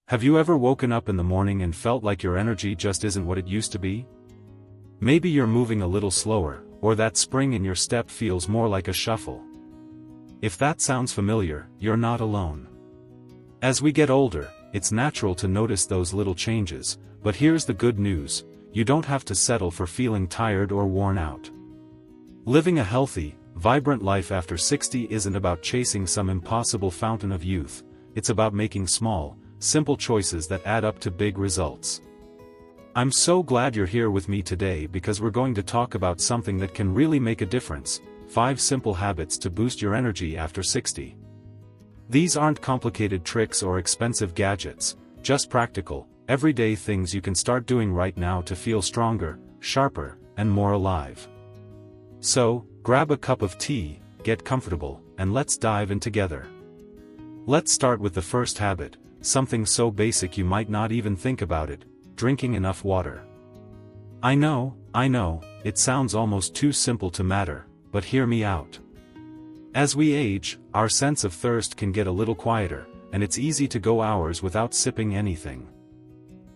Have you ever woken up in the morning and felt like your energy just isn't what it used to be? Maybe you're moving a little slower, or that spring in your step feels more like a shuffle. If that sounds familiar, you're not alone. As we get older, it's natural to notice those little changes, but here's the good news: you don't have to settle for feeling tired or worn out. Living a healthy, vibrant life after 60 isn't about chasing some impossible fountain of youth, it's about making small, simple choices that add up to big results. I'm so glad you're here with me today because we're going to talk about something that can really make a difference: 5 simple habits to boost your energy after 60. These aren't complicated tricks or expensive gadgets, just practical, everyday things you can start doing right now to feel stronger, sharper, and more alive. So, grab a cup of tea, get comfortable, and let's dive in together. Let's start with the first habit, something so basic you might not even think about it: drinking enough water. I know, it sounds almost too simple to matter, but hear me out. As we age, our sense of thirst can get a little quieter, and it's easy to go hours without sipping anything.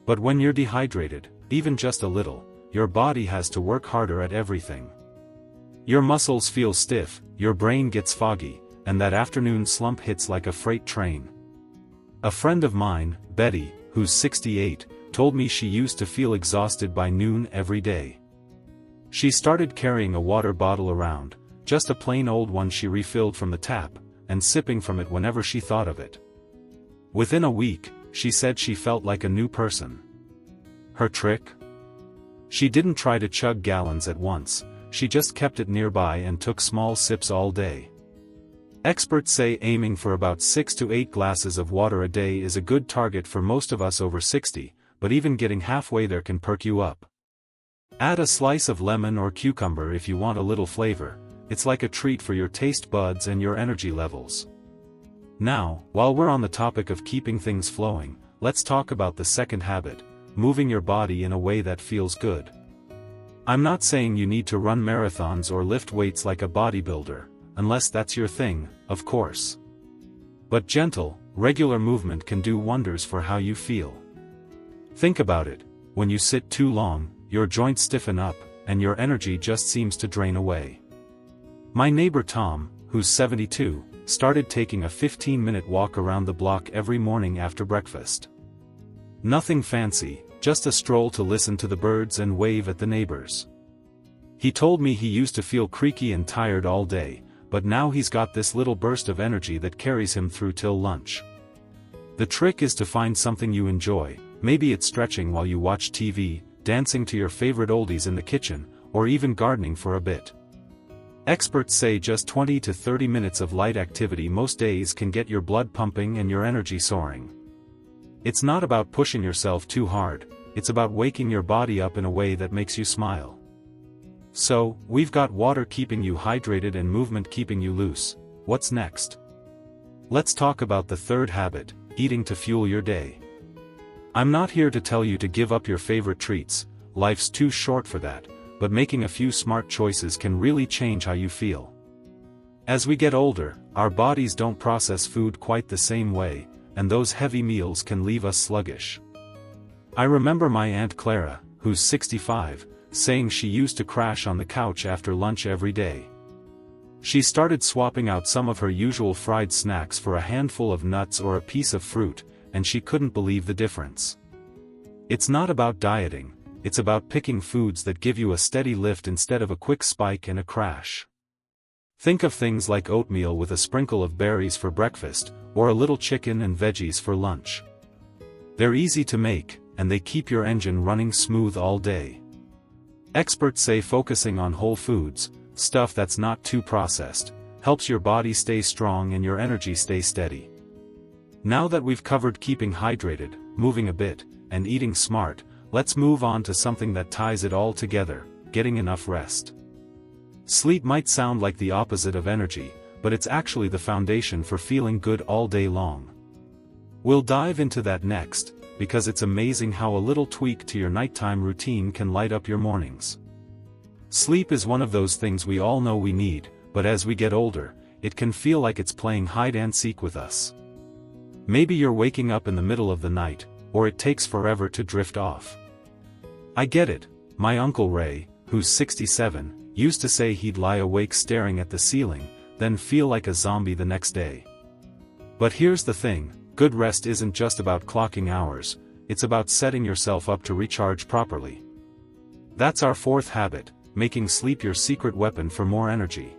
But when you're dehydrated, even just a little, your body has to work harder at everything. Your muscles feel stiff, your brain gets foggy, and that afternoon slump hits like a freight train. A friend of mine, Betty, who's 68, told me she used to feel exhausted by noon every day. She started carrying a water bottle around, just a plain old one she refilled from the tap, and sipping from it whenever she thought of it. Within a week, she said she felt like a new person. Her trick? She didn't try to chug gallons at once, she just kept it nearby and took small sips all day. Experts say aiming for about 6 to 8 glasses of water a day is a good target for most of us over 60, but even getting halfway there can perk you up. Add a slice of lemon or cucumber if you want a little flavor. It's like a treat for your taste buds and your energy levels. Now, while we're on the topic of keeping things flowing, let's talk about the second habit: moving your body in a way that feels good. I'm not saying you need to run marathons or lift weights like a bodybuilder, unless that's your thing, of course. But gentle, regular movement can do wonders for how you feel. Think about it: when you sit too long, your joints stiffen up, and your energy just seems to drain away. My neighbor Tom, who's 72, started taking a 15-minute walk around the block every morning after breakfast. Nothing fancy, just a stroll to listen to the birds and wave at the neighbors. He told me he used to feel creaky and tired all day, but now he's got this little burst of energy that carries him through till lunch. The trick is to find something you enjoy. Maybe it's stretching while you watch TV, dancing to your favorite oldies in the kitchen, or even gardening for a bit. Experts say just 20 to 30 minutes of light activity most days can get your blood pumping and your energy soaring. It's not about pushing yourself too hard, it's about waking your body up in a way that makes you smile. So, we've got water keeping you hydrated and movement keeping you loose. What's next? Let's talk about the third habit: eating to fuel your day. I'm not here to tell you to give up your favorite treats, life's too short for that, but making a few smart choices can really change how you feel. As we get older, our bodies don't process food quite the same way, and those heavy meals can leave us sluggish. I remember my Aunt Clara, who's 65, saying she used to crash on the couch after lunch every day. She started swapping out some of her usual fried snacks for a handful of nuts or a piece of fruit, and she couldn't believe the difference. It's not about dieting, it's about picking foods that give you a steady lift instead of a quick spike and a crash. Think of things like oatmeal with a sprinkle of berries for breakfast, or a little chicken and veggies for lunch. They're easy to make, and they keep your engine running smooth all day. Experts say focusing on whole foods, stuff that's not too processed, helps your body stay strong and your energy stay steady. Now that we've covered keeping hydrated, moving a bit, and eating smart, let's move on to something that ties it all together: getting enough rest. Sleep might sound like the opposite of energy, but it's actually the foundation for feeling good all day long. We'll dive into that next, because it's amazing how a little tweak to your nighttime routine can light up your mornings. Sleep is one of those things we all know we need, but as we get older, it can feel like it's playing hide and seek with us. Maybe you're waking up in the middle of the night, or it takes forever to drift off. I get it. My Uncle Ray, who's 67, used to say he'd lie awake staring at the ceiling, then feel like a zombie the next day. But here's the thing, good rest isn't just about clocking hours, it's about setting yourself up to recharge properly. That's our fourth habit, making sleep your secret weapon for more energy.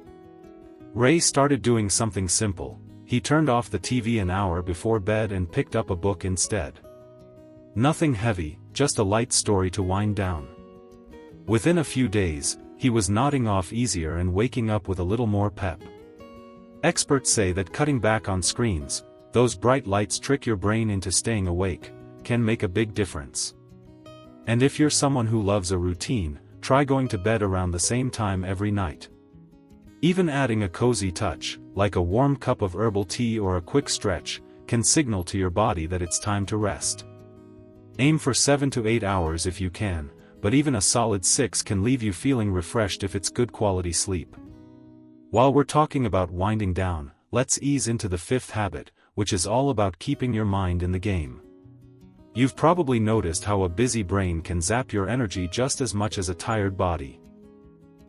Ray started doing something simple. He turned off the TV an hour before bed and picked up a book instead. Nothing heavy, just a light story to wind down. Within a few days, he was nodding off easier and waking up with a little more pep. Experts say that cutting back on screens, those bright lights trick your brain into staying awake, can make a big difference. And if you're someone who loves a routine, try going to bed around the same time every night. Even adding a cozy touch, like a warm cup of herbal tea or a quick stretch, can signal to your body that it's time to rest. Aim for 7 to 8 hours if you can, but even a solid 6 can leave you feeling refreshed if it's good quality sleep. While we're talking about winding down, let's ease into the fifth habit, which is all about keeping your mind in the game. You've probably noticed how a busy brain can zap your energy just as much as a tired body.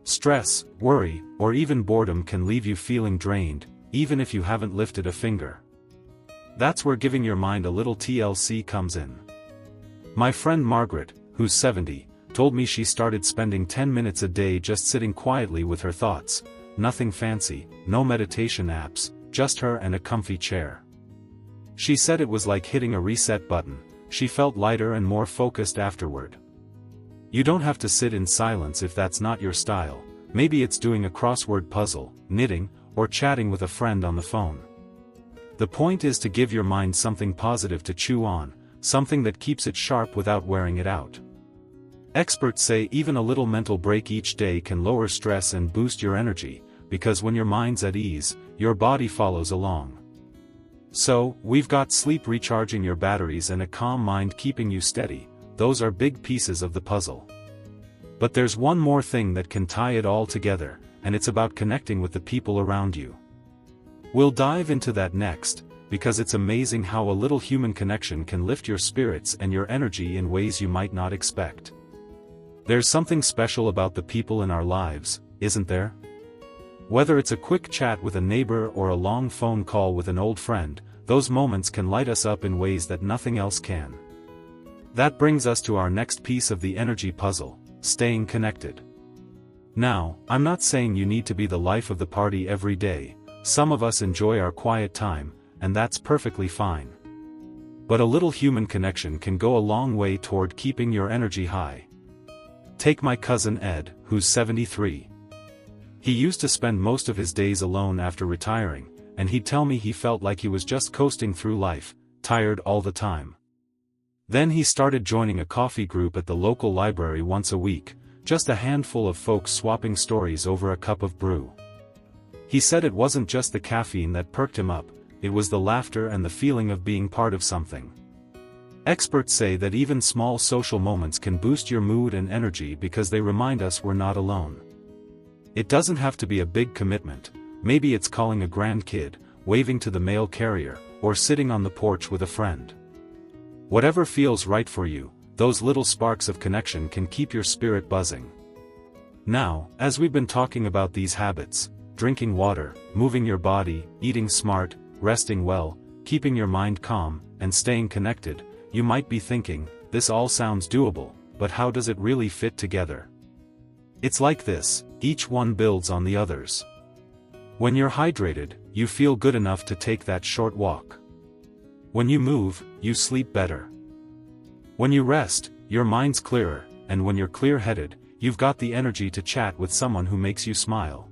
Stress, worry, or even boredom can leave you feeling drained, even if you haven't lifted a finger. That's where giving your mind a little TLC comes in. My friend Margaret, who's 70, told me she started spending 10 minutes a day just sitting quietly with her thoughts, nothing fancy, no meditation apps, just her and a comfy chair. She said it was like hitting a reset button, she felt lighter and more focused afterward. You don't have to sit in silence if that's not your style, maybe it's doing a crossword puzzle, knitting, or chatting with a friend on the phone. The point is to give your mind something positive to chew on, something that keeps it sharp without wearing it out. Experts say even a little mental break each day can lower stress and boost your energy, because when your mind's at ease, your body follows along. So, we've got sleep recharging your batteries and a calm mind keeping you steady. Those are big pieces of the puzzle. But there's one more thing that can tie it all together, and it's about connecting with the people around you. We'll dive into that next, because it's amazing how a little human connection can lift your spirits and your energy in ways you might not expect. There's something special about the people in our lives, isn't there? Whether it's a quick chat with a neighbor or a long phone call with an old friend, those moments can light us up in ways that nothing else can. That brings us to our next piece of the energy puzzle, staying connected. Now, I'm not saying you need to be the life of the party every day. Some of us enjoy our quiet time, and that's perfectly fine. But a little human connection can go a long way toward keeping your energy high. Take my cousin Ed, who's 73. He used to spend most of his days alone after retiring, and he'd tell me he felt like he was just coasting through life, tired all the time. Then he started joining a coffee group at the local library once a week, just a handful of folks swapping stories over a cup of brew. He said it wasn't just the caffeine that perked him up, it was the laughter and the feeling of being part of something. Experts say that even small social moments can boost your mood and energy because they remind us we're not alone. It doesn't have to be a big commitment, maybe it's calling a grandkid, waving to the mail carrier, or sitting on the porch with a friend. Whatever feels right for you, those little sparks of connection can keep your spirit buzzing. Now, as we've been talking about these habits, drinking water, moving your body, eating smart, resting well, keeping your mind calm, and staying connected, you might be thinking, this all sounds doable, but how does it really fit together? It's like this, each one builds on the others. When you're hydrated, you feel good enough to take that short walk. When you move, you sleep better. When you rest, your mind's clearer, and when you're clear-headed, you've got the energy to chat with someone who makes you smile.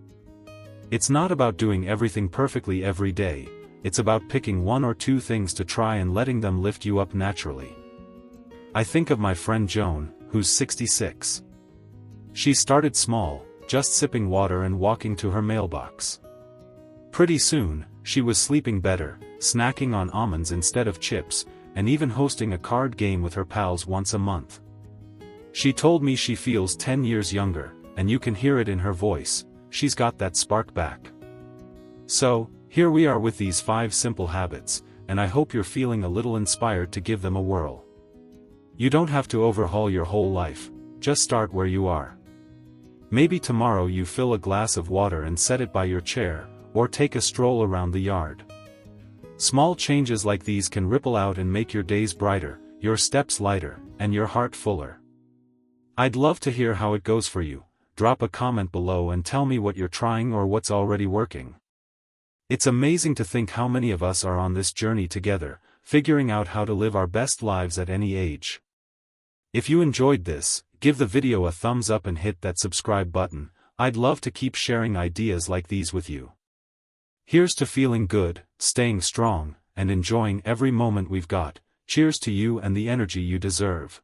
It's not about doing everything perfectly every day, it's about picking one or two things to try and letting them lift you up naturally. I think of my friend Joan, who's 66. She started small, just sipping water and walking to her mailbox. Pretty soon, she was sleeping better, snacking on almonds instead of chips, and even hosting a card game with her pals once a month. She told me she feels 10 years younger, and you can hear it in her voice, she's got that spark back. So, here we are with these 5 simple habits, and I hope you're feeling a little inspired to give them a whirl. You don't have to overhaul your whole life, just start where you are. Maybe tomorrow you fill a glass of water and set it by your chair, or take a stroll around the yard. Small changes like these can ripple out and make your days brighter, your steps lighter, and your heart fuller. I'd love to hear how it goes for you. Drop a comment below and tell me what you're trying or what's already working. It's amazing to think how many of us are on this journey together, figuring out how to live our best lives at any age. If you enjoyed this, give the video a thumbs up and hit that subscribe button. I'd love to keep sharing ideas like these with you. Here's to feeling good, staying strong, and enjoying every moment we've got. Cheers to you and the energy you deserve.